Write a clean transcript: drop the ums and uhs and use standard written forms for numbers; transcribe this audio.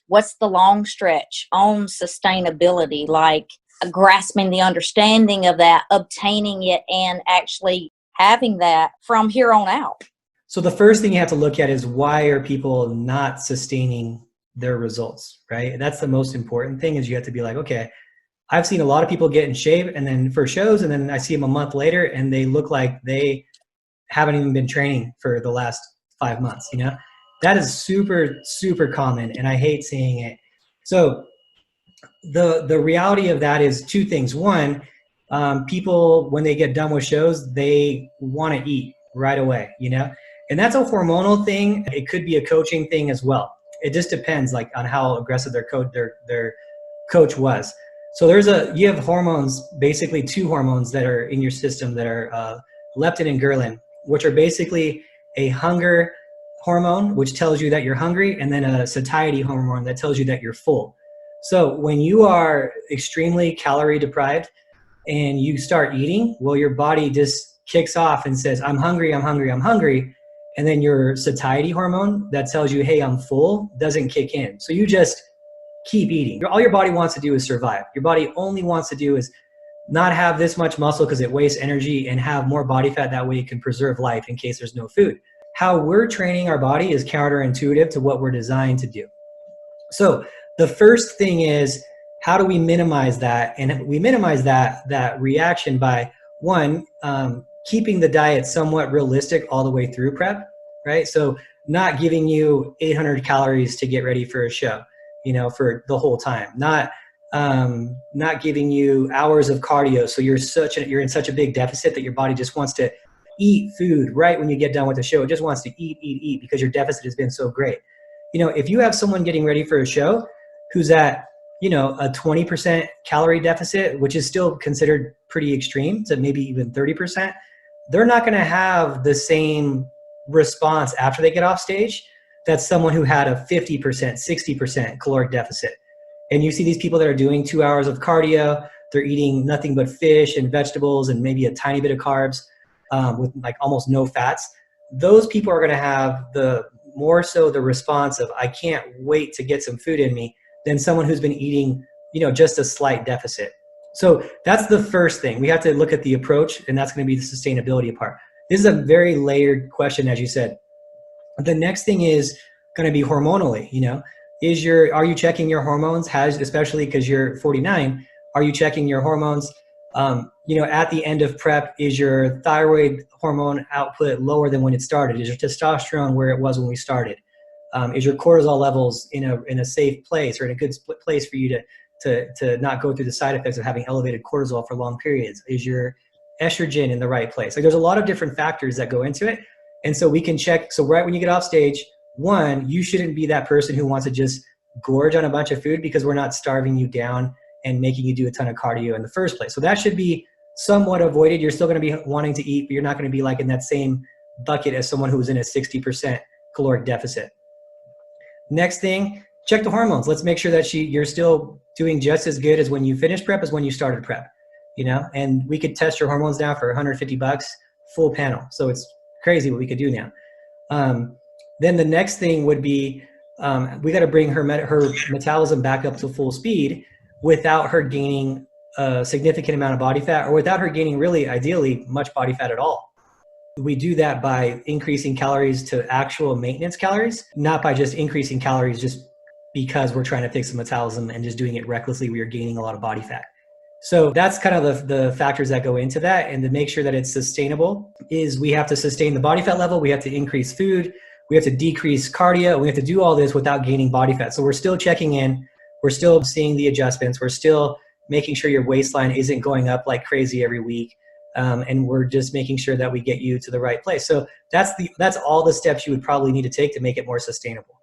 what's the long stretch on sustainability, like grasping the understanding of that, obtaining it, and actually having that from here on out? So the first thing you have to look at is, why are people not sustaining their results, right? And that's the most important thing, is you have to be like, okay, I've seen a lot of people get in shape and then for shows, and then I see them a month later and they look like they haven't even been training for the last 5 months, you know? That is super, super common, and I hate seeing it. So the reality of that is two things. One, people, when they get done with shows, they want to eat right away, you know? And that's a hormonal thing. It could be a coaching thing as well. It just depends, like, on how aggressive their coach was. So you have hormones, basically two hormones that are in your system that are leptin and ghrelin, which are basically a hunger hormone, which tells you that you're hungry, and then a satiety hormone that tells you that you're full. So when you are extremely calorie deprived and you start eating, well, your body just kicks off and says, I'm hungry, I'm hungry, I'm hungry. And then your satiety hormone that tells you, hey, I'm full, doesn't kick in. So you just keep eating. All your body wants to do is survive. Your body only wants to do is not have this much muscle because it wastes energy, and have more body fat. That way it can preserve life in case there's no food. How we're training our body is counterintuitive to what we're designed to do. So the first thing is, how do we minimize that? And we minimize that reaction by, one, keeping the diet somewhat realistic all the way through prep, right? So not giving you 800 calories to get ready for a show, you know, for the whole time. Not giving you hours of cardio, so you're in such a big deficit that your body just wants to eat food right when you get done with the show. It just wants to eat because your deficit has been so great. You know, if you have someone getting ready for a show who's at, you know, a 20% calorie deficit, which is still considered pretty extreme, to maybe even 30%, they're not going to have the same response after they get off stage that someone who had a 50%, 60% caloric deficit. And you see these people that are doing 2 hours of cardio, they're eating nothing but fish and vegetables and maybe a tiny bit of carbs, with like almost no fats. Those people are going to have more so the response of, I can't wait to get some food in me, than someone who's been eating, you know, just a slight deficit. So that's the first thing. We have to look at the approach, and that's going to be the sustainability part. This is a very layered question, as you said. The next thing is going to be hormonally, you know. Are you checking your hormones? Especially because you're 49, are you checking your hormones? You know, at the end of prep, is your thyroid hormone output lower than when it started? Is your testosterone where it was when we started? Is your cortisol levels in a safe place, or in a good place for you to not go through the side effects of having elevated cortisol for long periods? Is your estrogen in the right place? Like, there's a lot of different factors that go into it. And so we can check. So right when you get off stage, one, you shouldn't be that person who wants to just gorge on a bunch of food, because we're not starving you down and making you do a ton of cardio in the first place. So that should be somewhat avoided. You're still going to be wanting to eat, but you're not going to be like in that same bucket as someone who's in a 60% caloric deficit. Next thing, check the hormones. Let's make sure that you're still doing just as good as when you finished prep as when you started prep, you know, and we could test your hormones now for $150, full panel. So it's crazy what we could do now. Then the next thing would be, we got to bring her metabolism back up to full speed without her gaining a significant amount of body fat, or without her gaining, really ideally, much body fat at all. We do that by increasing calories to actual maintenance calories, not by just increasing calories just because we're trying to fix the metabolism and just doing it recklessly. We are gaining a lot of body fat. So that's kind of the factors that go into that. And to make sure that it's sustainable is we have to sustain the body fat level. We have to increase food. We have to decrease cardio. We have to do all this without gaining body fat. So we're still checking in. We're still seeing the adjustments. We're still making sure your waistline isn't going up like crazy every week. And we're just making sure that we get you to the right place. So that's all the steps you would probably need to take to make it more sustainable.